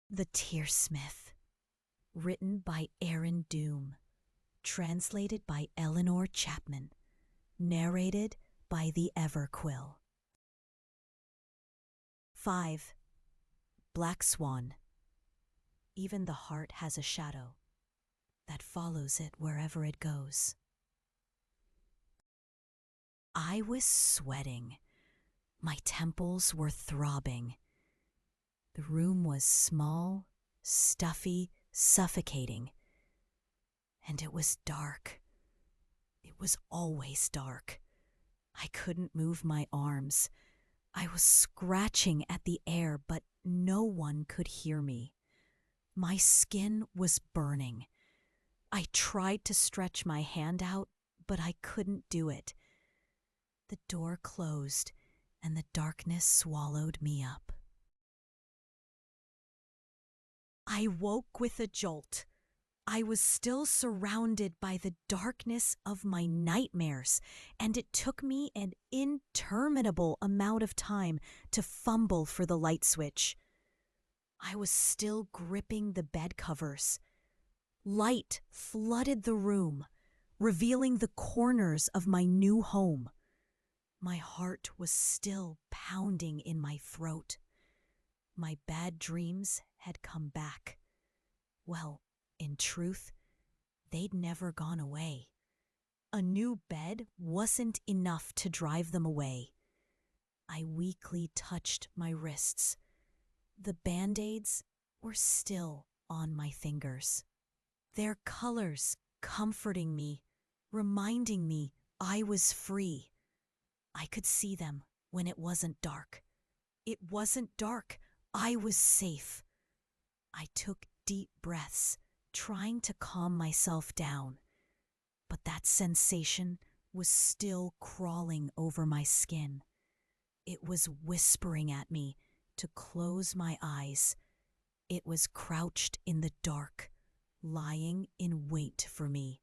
The Tearsmith, written by Erin Doom, translated by Elonare Chapman, narrated by the Everquill. 5. Black Swan. Even the heart has a shadow that follows it wherever it goes. I was sweating. My temples were throbbing. The room was small, stuffy, suffocating. And it was dark. It was always dark. I couldn't move my arms. I was scratching at the air, but no one could hear me. My skin was burning. I tried to stretch my hand out, but I couldn't do it. The door closed, and the darkness swallowed me up. I woke with a jolt. I was still surrounded by the darkness of my nightmares, and it took me an interminable amount of time to fumble for the light switch. I was still gripping the bed covers. Light flooded the room, revealing the corners of my new home. My heart was still pounding in my throat. My bad dreams had come back. Well, in truth, they'd never gone away. A new bed wasn't enough to drive them away. I weakly touched my wrists. The band-aids were still on my fingers. Their colors comforting me, reminding me I was free. I could see them when it wasn't dark. It wasn't dark. I was safe. I took deep breaths, trying to calm myself down. But that sensation was still crawling over my skin. It was whispering at me to close my eyes. It was crouched in the dark, lying in wait for me.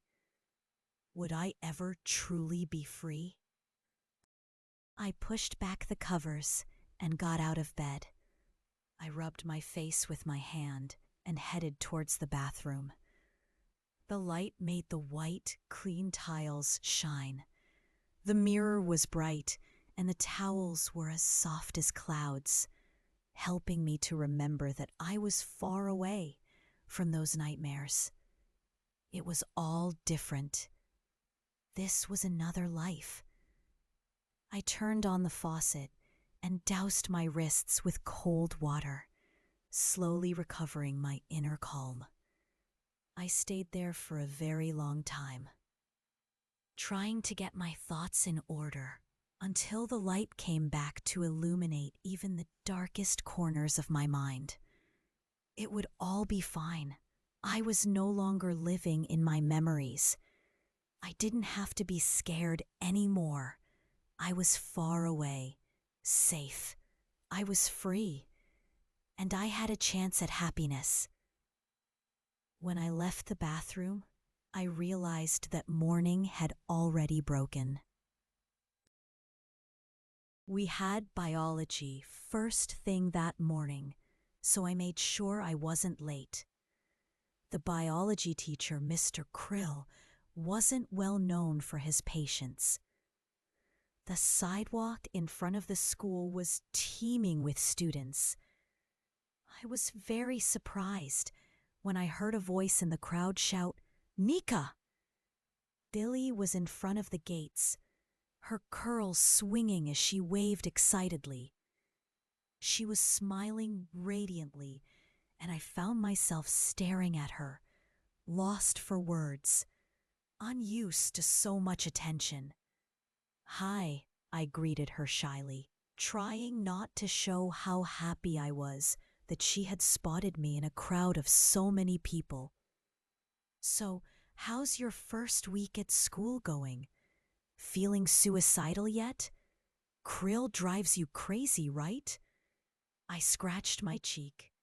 Would I ever truly be free? I pushed back the covers and got out of bed. I rubbed my face with my hand and headed towards the bathroom. The light made the white, clean tiles shine. The mirror was bright, and the towels were as soft as clouds, helping me to remember that I was far away from those nightmares. It was all different. This was another life. I turned on the faucet and doused my wrists with cold water, slowly recovering my inner calm. I stayed there for a very long time, trying to get my thoughts in order until the light came back to illuminate even the darkest corners of my mind. It would all be fine. I was no longer living in my memories. I didn't have to be scared anymore. I was far away, safe. I was free, and I had a chance at happiness. When I left the bathroom, I realized that morning had already broken. We had biology first thing that morning, so I made sure I wasn't late. The biology teacher, Mr. Riel, wasn't well known for his patience. The sidewalk in front of the school was teeming with students. I was very surprised when I heard a voice in the crowd shout, "Nica!" Billy was in front of the gates, her curls swinging as she waved excitedly. She was smiling radiantly, and I found myself staring at her, lost for words, unused to so much attention. "Hi," I greeted her shyly, trying not to show how happy I was that she had spotted me in a crowd of so many people. "So, how's your first week at school going? Feeling suicidal yet? Krill drives you crazy, right?" I scratched my cheek.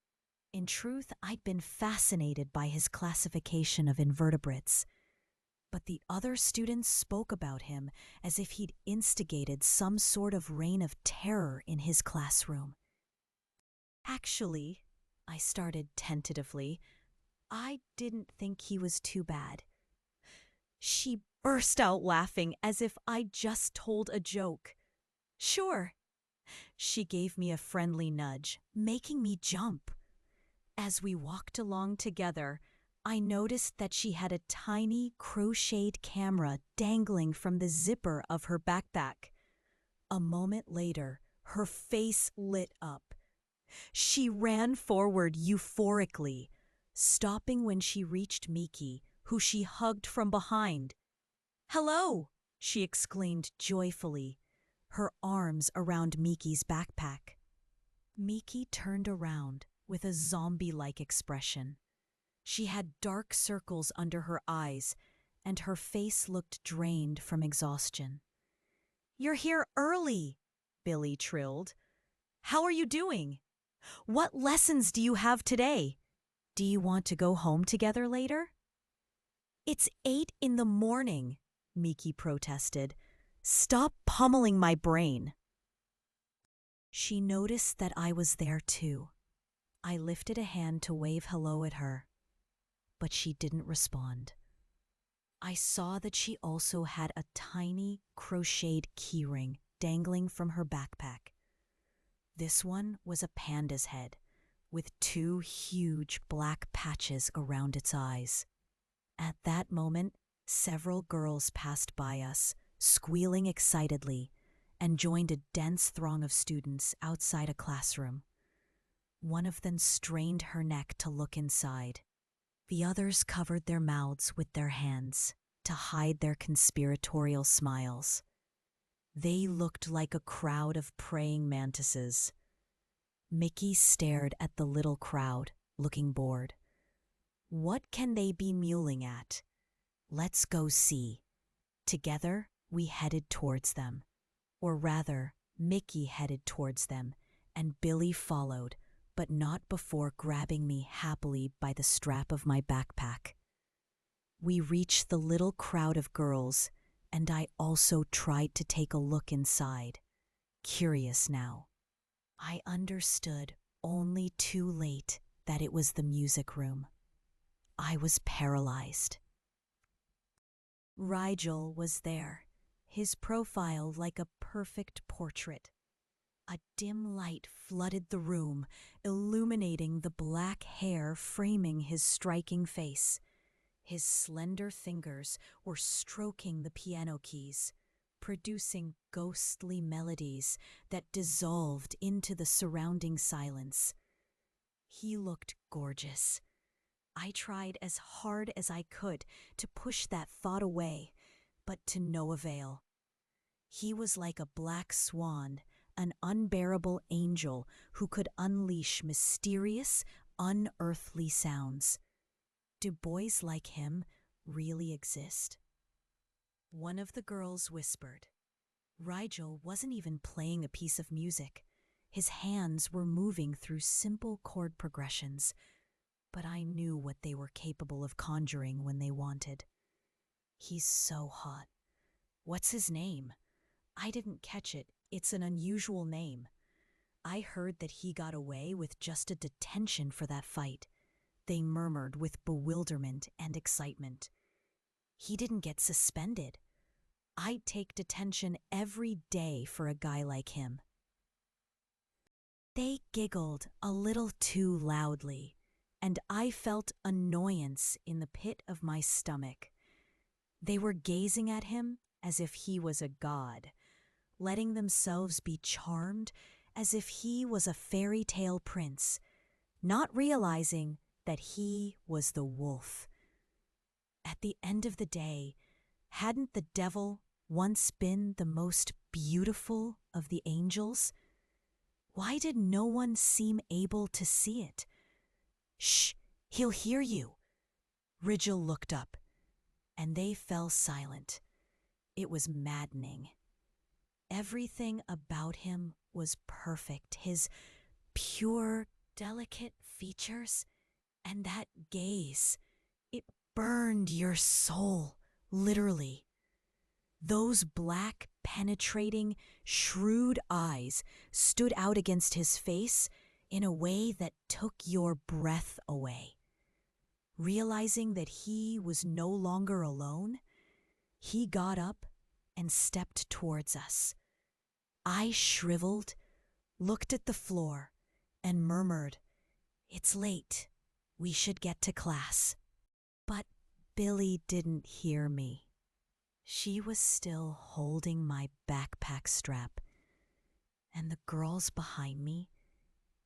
In truth, I'd been fascinated by his classification of invertebrates. But the other students spoke about him as if he'd instigated some sort of reign of terror in his classroom. "Actually, I started tentatively. I didn't think he was too bad. She burst out laughing as if I'd just told a joke. Sure. She gave me a friendly nudge, making me jump. As we walked along together, I noticed that she had a tiny crocheted camera dangling from the zipper of her backpack. A moment later, her face lit up. She ran forward euphorically, stopping when she reached Miki, who she hugged from behind. "Hello!" she exclaimed joyfully, her arms around Miki's backpack. Miki turned around with a zombie-like expression. She had dark circles under her eyes, and her face looked drained from exhaustion. "You're here early," Billy trilled. "How are you doing? What lessons do you have today? Do you want to go home together later?" "It's 8 in the morning," Miki protested. "Stop pummeling my brain." She noticed that I was there too. I lifted a hand to wave hello at her, but she didn't respond. I saw that she also had a tiny crocheted keyring dangling from her backpack. This one was a panda's head, with 2 huge black patches around its eyes. At that moment, several girls passed by us, squealing excitedly, and joined a dense throng of students outside a classroom. One of them strained her neck to look inside. The others covered their mouths with their hands to hide their conspiratorial smiles. They looked like a crowd of praying mantises. Mickey stared at the little crowd, looking bored. What can they be mewling at? Let's go see. Together, we headed towards them. Or rather, Mickey headed towards them, and Billy followed, but not before grabbing me happily by the strap of my backpack. We reached the little crowd of girls, and I also tried to take a look inside, curious now. I understood only too late that it was the music room. I was paralyzed. Rigel was there, his profile like a perfect portrait. A dim light flooded the room, illuminating the black hair framing his striking face. His slender fingers were stroking the piano keys, producing ghostly melodies that dissolved into the surrounding silence. He looked gorgeous. I tried as hard as I could to push that thought away, but to no avail. He was like a black swan, an unbearable angel who could unleash mysterious, unearthly sounds. Do boys like him really exist? One of the girls whispered. Rigel wasn't even playing a piece of music. His hands were moving through simple chord progressions, but I knew what they were capable of conjuring when they wanted. He's so hot. What's his name? I didn't catch it. It's an unusual name. I heard that he got away with just a detention for that fight. They murmured with bewilderment and excitement. He didn't get suspended. I'd take detention every day for a guy like him. They giggled a little too loudly, and I felt annoyance in the pit of my stomach. They were gazing at him as if he was a god, letting themselves be charmed as if he was a fairy tale prince, not realizing that he was the wolf. At the end of the day, hadn't the devil once been the most beautiful of the angels? Why did no one seem able to see it? Shh, he'll hear you. Rigel looked up, and they fell silent. It was maddening. Everything about him was perfect. His pure, delicate features, and that gaze. It burned your soul, literally. Those black, penetrating, shrewd eyes stood out against his face in a way that took your breath away. Realizing that he was no longer alone, he got up and stepped towards us. I shriveled, looked at the floor, and murmured, "It's late. We should get to class." But Billy didn't hear me. She was still holding my backpack strap, and the girls behind me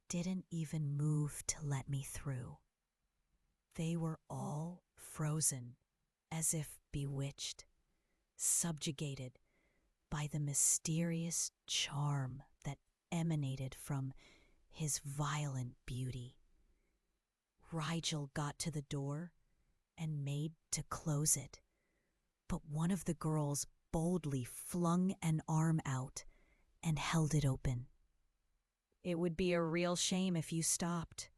didn't even move to let me through. They were all frozen, as if bewitched, subjugated by the mysterious charm that emanated from his violent beauty. Rigel got to the door and made to close it, but one of the girls boldly flung an arm out and held it open. "It would be a real shame if you stopped,"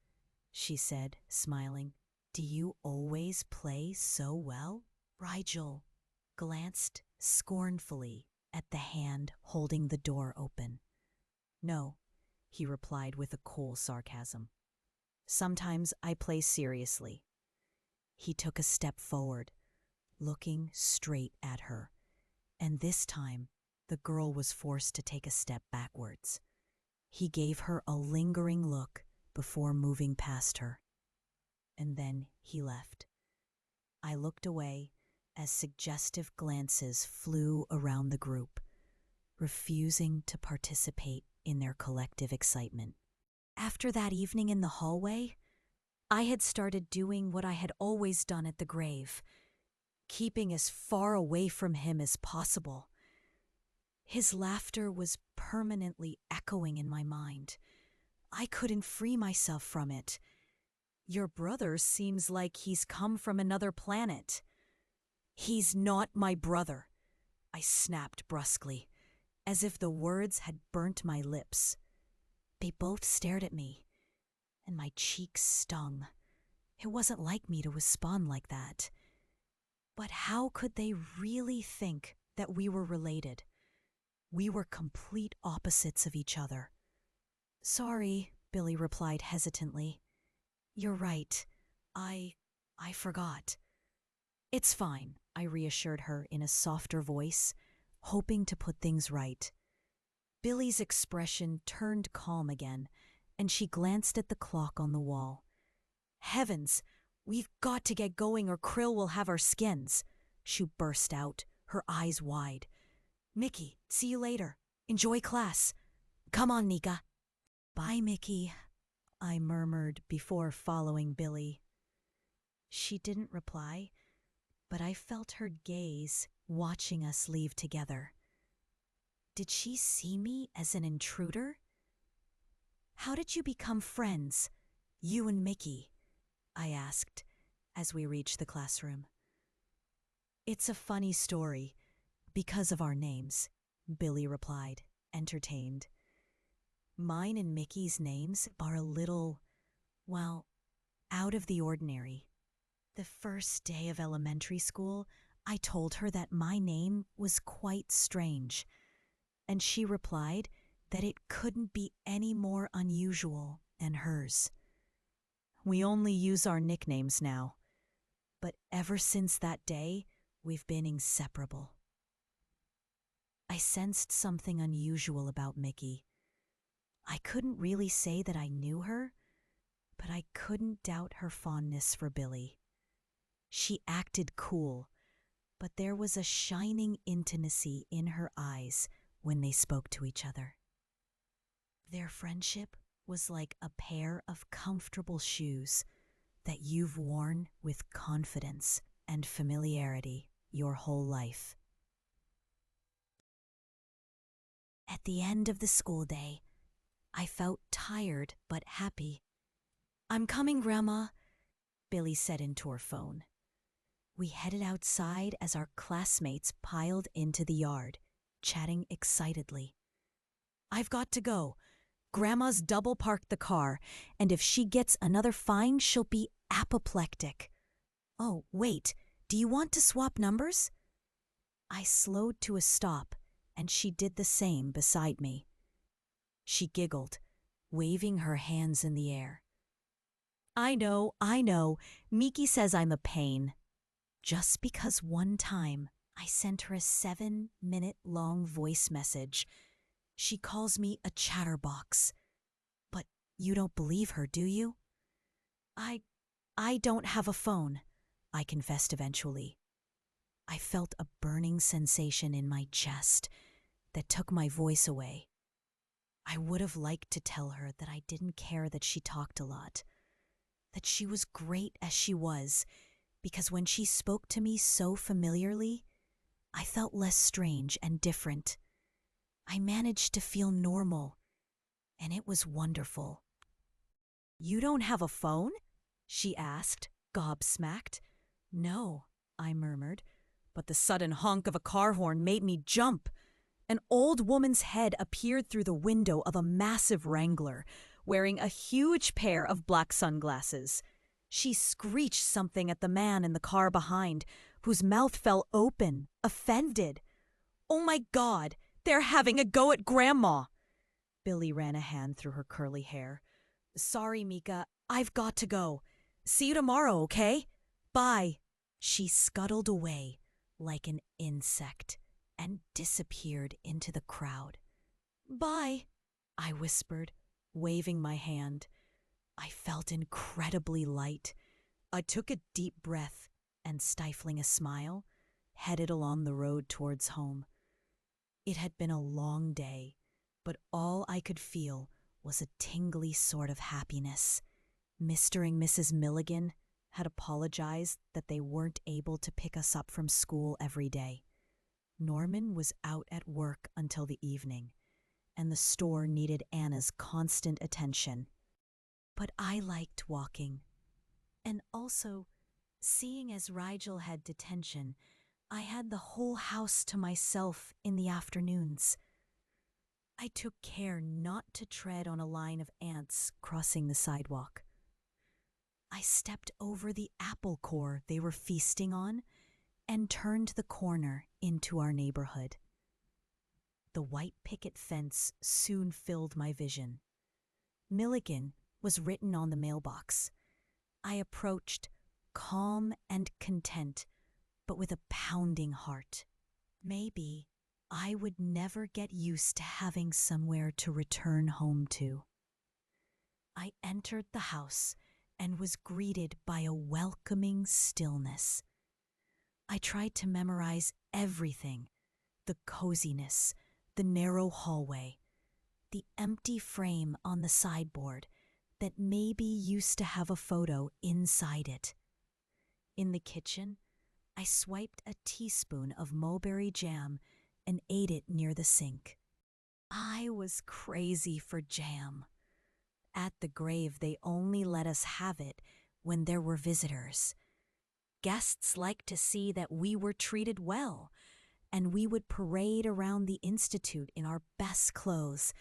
she said, smiling. "Do you always play so well?" Rigel glanced scornfully at the hand holding the door open. "No," he replied with a cool sarcasm. "Sometimes I play seriously." He took a step forward, looking straight at her, and this time the girl was forced to take a step backwards. He gave her a lingering look before moving past her, and then he left. I looked away as suggestive glances flew around the group, refusing to participate in their collective excitement. After that evening in the hallway, I had started doing what I had always done at the grave, keeping as far away from him as possible. His laughter was permanently echoing in my mind. I couldn't free myself from it. "Your brother seems like he's come from another planet." "He's not my brother," I snapped brusquely, as if the words had burnt my lips. They both stared at me, and my cheeks stung. It wasn't like me to respond like that. But how could they really think that we were related? We were complete opposites of each other. "Sorry," Billy replied hesitantly. "You're right. I forgot." "It's fine," I reassured her in a softer voice, hoping to put things right. Billy's expression turned calm again, and she glanced at the clock on the wall. "Heavens, we've got to get going or Krill will have our skins," she burst out, her eyes wide. "Mickey, see you later. Enjoy class. Come on, Nica." "Bye, Mickey," I murmured before following Billy. She didn't reply, but I felt her gaze watching us leave together. Did she see me as an intruder? "How did you become friends, you and Mickey?" I asked as we reached the classroom. "It's a funny story, because of our names," Billy replied, entertained. "Mine and Mickey's names are a little, well, out of the ordinary. The first day of elementary school, I told her that my name was quite strange, and she replied that it couldn't be any more unusual than hers. We only use our nicknames now, but ever since that day, we've been inseparable." I sensed something unusual about Mickey. I couldn't really say that I knew her, but I couldn't doubt her fondness for Billy. She acted cool, but there was a shining intimacy in her eyes when they spoke to each other. Their friendship was like a pair of comfortable shoes that you've worn with confidence and familiarity your whole life. At the end of the school day, I felt tired but happy. "I'm coming, Grandma," Billy said into her phone. We headed outside as our classmates piled into the yard, chatting excitedly. "I've got to go. Grandma's double-parked the car, and if she gets another fine, she'll be apoplectic. Oh, wait, do you want to swap numbers?" I slowed to a stop, and she did the same beside me. She giggled, waving her hands in the air. I know. Miki says I'm a pain. Just because one time I sent her a 7-minute-long voice message. She calls me a chatterbox. But you don't believe her, do you? I don't have a phone, I confessed eventually. I felt a burning sensation in my chest that took my voice away. I would have liked to tell her that I didn't care that she talked a lot, that she was great as she was, because when she spoke to me so familiarly, I felt less strange and different. I managed to feel normal, and it was wonderful. You don't have a phone? She asked, gobsmacked. No, I murmured, but the sudden honk of a car horn made me jump. An old woman's head appeared through the window of a massive Wrangler, wearing a huge pair of black sunglasses. She screeched something at the man in the car behind, whose mouth fell open, offended. Oh my God, they're having a go at Grandma! Billy ran a hand through her curly hair. Sorry, Mika, I've got to go. See you tomorrow, okay? Bye. She scuttled away like an insect and disappeared into the crowd. Bye, I whispered, waving my hand. I felt incredibly light. I took a deep breath and, stifling a smile, headed along the road towards home. It had been a long day, but all I could feel was a tingly sort of happiness. Mr. and Mrs. Milligan had apologized that they weren't able to pick us up from school every day. Norman was out at work until the evening, and the store needed Anna's constant attention. But I liked walking. And also, seeing as Rigel had detention, I had the whole house to myself in the afternoons. I took care not to tread on a line of ants crossing the sidewalk. I stepped over the apple core they were feasting on and turned the corner into our neighborhood. The white picket fence soon filled my vision. Milligan was written on the mailbox. I approached, calm and content, but with a pounding heart. Maybe I would never get used to having somewhere to return home to. I entered the house and was greeted by a welcoming stillness. I tried to memorize everything: the coziness, the narrow hallway, the empty frame on the sideboard that maybe used to have a photo inside it. In the kitchen, I swiped a teaspoon of mulberry jam and ate it near the sink. I was crazy for jam. At the grave, they only let us have it when there were visitors. Guests liked to see that we were treated well, and we would parade around the institute in our best clothes,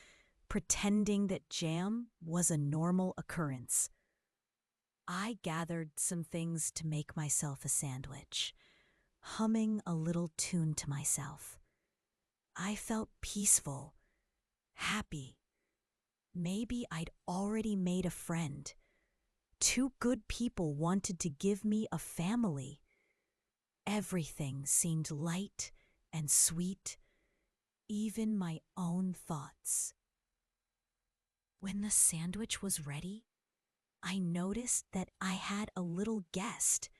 pretending that jam was a normal occurrence. I gathered some things to make myself a sandwich, humming a little tune to myself. I felt peaceful, happy. Maybe I'd already made a friend. 2 good people wanted to give me a family. Everything seemed light and sweet, even my own thoughts. When the sandwich was ready, I noticed that I had a little guest.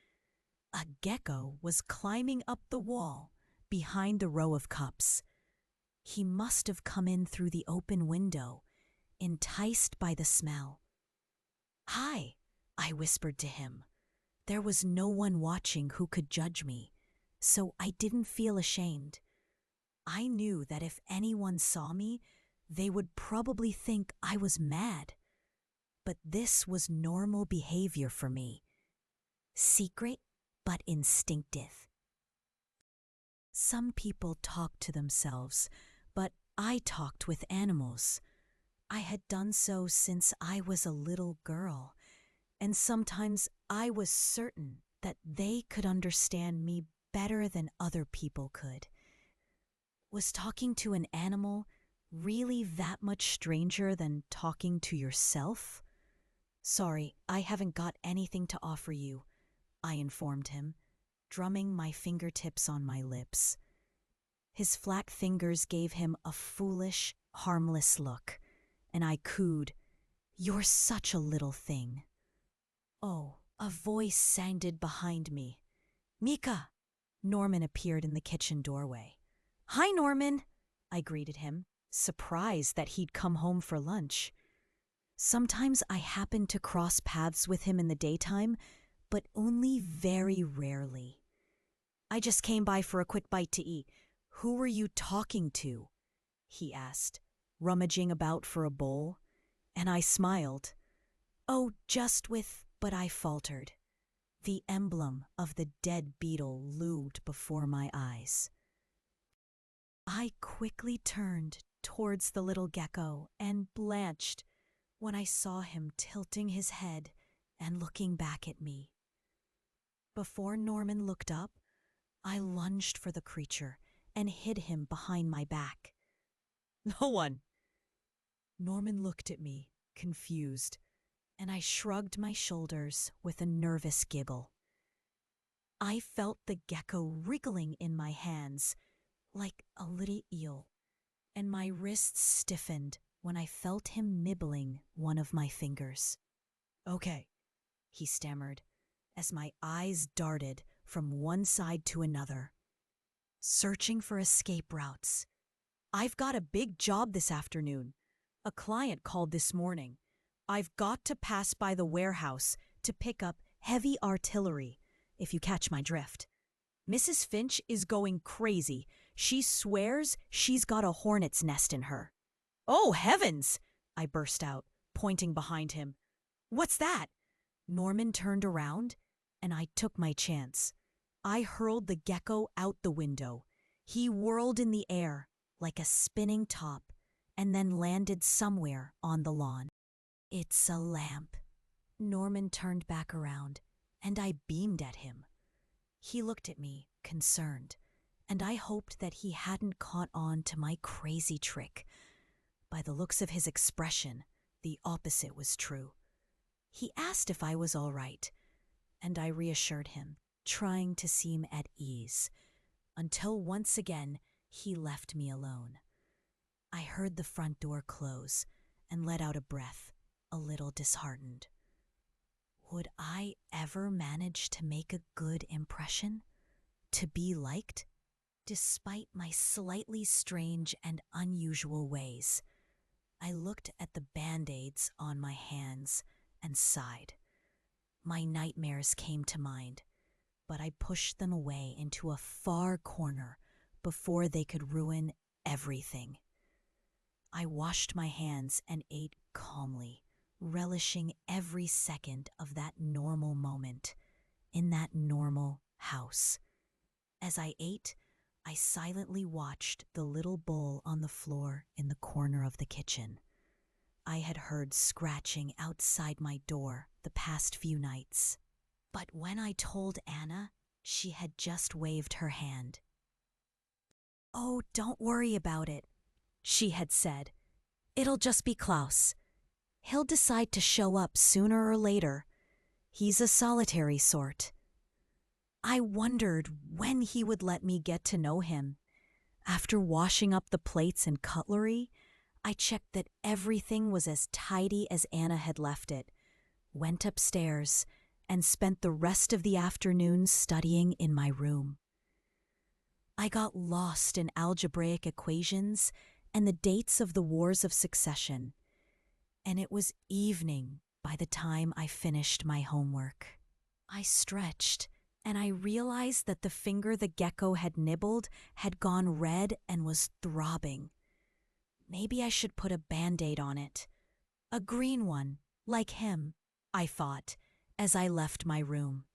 A gecko was climbing up the wall behind the row of cups. He must have come in through the open window, enticed by the smell. Hi, I whispered to him. There was no one watching who could judge me, so I didn't feel ashamed. I knew that if anyone saw me, they would probably think I was mad. But this was normal behavior for me. Secret, but instinctive. Some people talk to themselves, but I talked with animals. I had done so since I was a little girl, and sometimes I was certain that they could understand me better than other people could. Was talking to an animal Really that much stranger than talking to yourself? Sorry, I haven't got anything to offer you, I informed him, drumming my fingertips on my lips. His flat fingers gave him a foolish, harmless look, and I cooed, "You're such a little thing." Oh, a voice sounded behind me. "Nica!" Norman appeared in the kitchen doorway. "Hi, Norman," I greeted him, surprised that he'd come home for lunch. Sometimes I happened to cross paths with him in the daytime, but only very rarely. "I just came by for a quick bite to eat. Who were you talking to?" he asked, rummaging about for a bowl, and I smiled. "Oh, just with," but I faltered. The emblem of the dead beetle loomed before my eyes. I quickly turned towards the little gecko and blanched when I saw him tilting his head and looking back at me. Before Norman looked up, I lunged for the creature and hid him behind my back. "No one." Norman looked at me, confused, and I shrugged my shoulders with a nervous giggle. I felt the gecko wriggling in my hands like a little eel, and my wrists stiffened when I felt him nibbling one of my fingers. "Okay," he stammered, as my eyes darted from one side to another, searching for escape routes. "I've got a big job this afternoon. A client called this morning. I've got to pass by the warehouse to pick up heavy artillery, if you catch my drift. Mrs. Finch is going crazy. She swears she's got a hornet's nest in her." "Oh, heavens!" I burst out, pointing behind him. "What's that?" Norman turned around, and I took my chance. I hurled the gecko out the window. He whirled in the air like a spinning top and then landed somewhere on the lawn. "It's a lamp." Norman turned back around, and I beamed at him. He looked at me, concerned, and I hoped that he hadn't caught on to my crazy trick. By the looks of his expression, the opposite was true. He asked if I was all right, and I reassured him, trying to seem at ease, until once again he left me alone. I heard the front door close and let out a breath, a little disheartened. Would I ever manage to make a good impression? To be liked? Despite my slightly strange and unusual ways, I looked at the band-aids on my hands and sighed. My nightmares came to mind, but I pushed them away into a far corner before they could ruin everything. I washed my hands and ate calmly, relishing every second of that normal moment in that normal house. As I ate, I silently watched the little bowl on the floor in the corner of the kitchen. I had heard scratching outside my door the past few nights, but when I told Anna, she had just waved her hand. "Oh, don't worry about it," she had said. "It'll just be Klaus. He'll decide to show up sooner or later. He's a solitary sort." I wondered when he would let me get to know him. After washing up the plates and cutlery, I checked that everything was as tidy as Anna had left it, went upstairs, and spent the rest of the afternoon studying in my room. I got lost in algebraic equations and the dates of the Wars of Succession, and it was evening by the time I finished my homework. I stretched, and I realized that the finger the gecko had nibbled had gone red and was throbbing. Maybe I should put a Band-Aid on it. A green one, like him, I thought, as I left my room.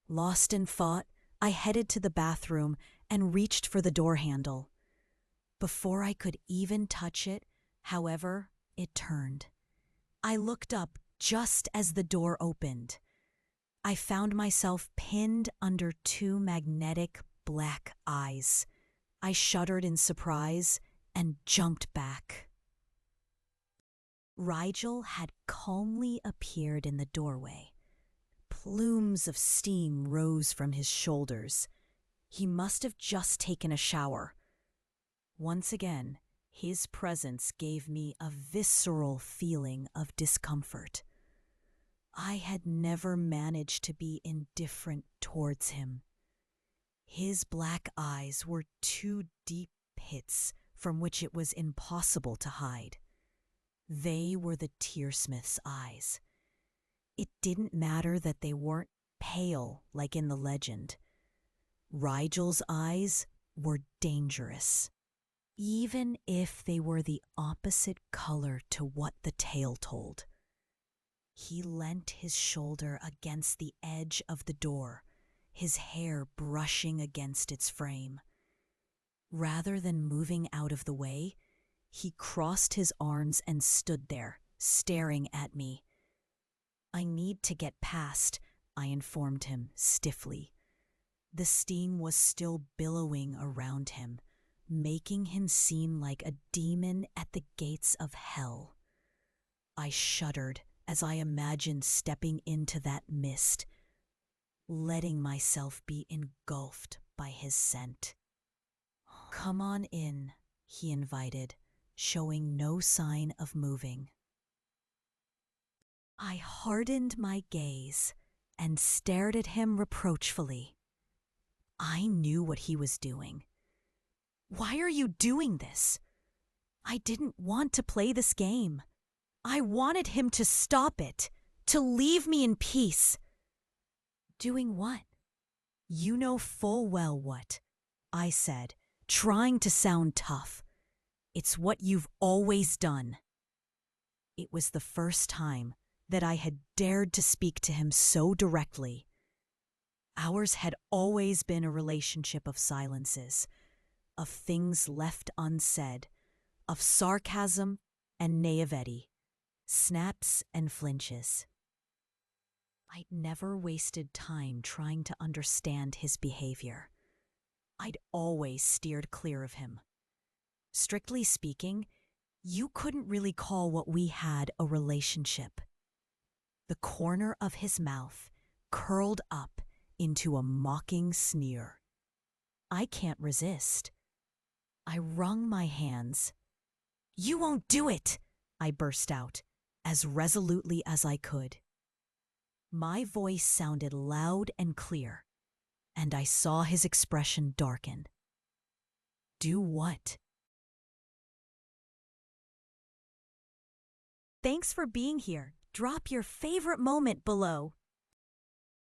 Lost in thought, I headed to the bathroom and reached for the door handle. Before I could even touch it, however, it turned. I looked up just as the door opened. I found myself pinned under two magnetic black eyes. I shuddered in surprise and jumped back. Rigel had calmly appeared in the doorway. Plumes of steam rose from his shoulders. He must have just taken a shower. Once again, his presence gave me a visceral feeling of discomfort. I had never managed to be indifferent towards him. His black eyes were two deep pits from which it was impossible to hide. They were the Tearsmith's eyes. It didn't matter that they weren't pale like in the legend. Rigel's eyes were dangerous, even if they were the opposite color to what the tale told. He leant his shoulder against the edge of the door, his hair brushing against its frame. Rather than moving out of the way, he crossed his arms and stood there, staring at me. "I need to get past," I informed him stiffly. The steam was still billowing around him, making him seem like a demon at the gates of hell. I shuddered as I imagined stepping into that mist, letting myself be engulfed by his scent. "Come on in," he invited, showing no sign of moving. I hardened my gaze and stared at him reproachfully. I knew what he was doing. "Why are you doing this?" I didn't want to play this game. I wanted him to stop it, to leave me in peace. "Doing what?" "You know full well what," I said, trying to sound tough. "It's what you've always done." It was the first time that I had dared to speak to him so directly. Ours had always been a relationship of silences, of things left unsaid, of sarcasm and naivety, snaps and flinches. I'd never wasted time trying to understand his behavior. I'd always steered clear of him. Strictly speaking, you couldn't really call what we had a relationship. The corner of his mouth curled up into a mocking sneer. I can't resist. I wrung my hands. "You won't do it!" I burst out, as resolutely as I could. My voice sounded loud and clear, and I saw his expression darken. "Do what?" Thanks for being here. Drop your favorite moment below.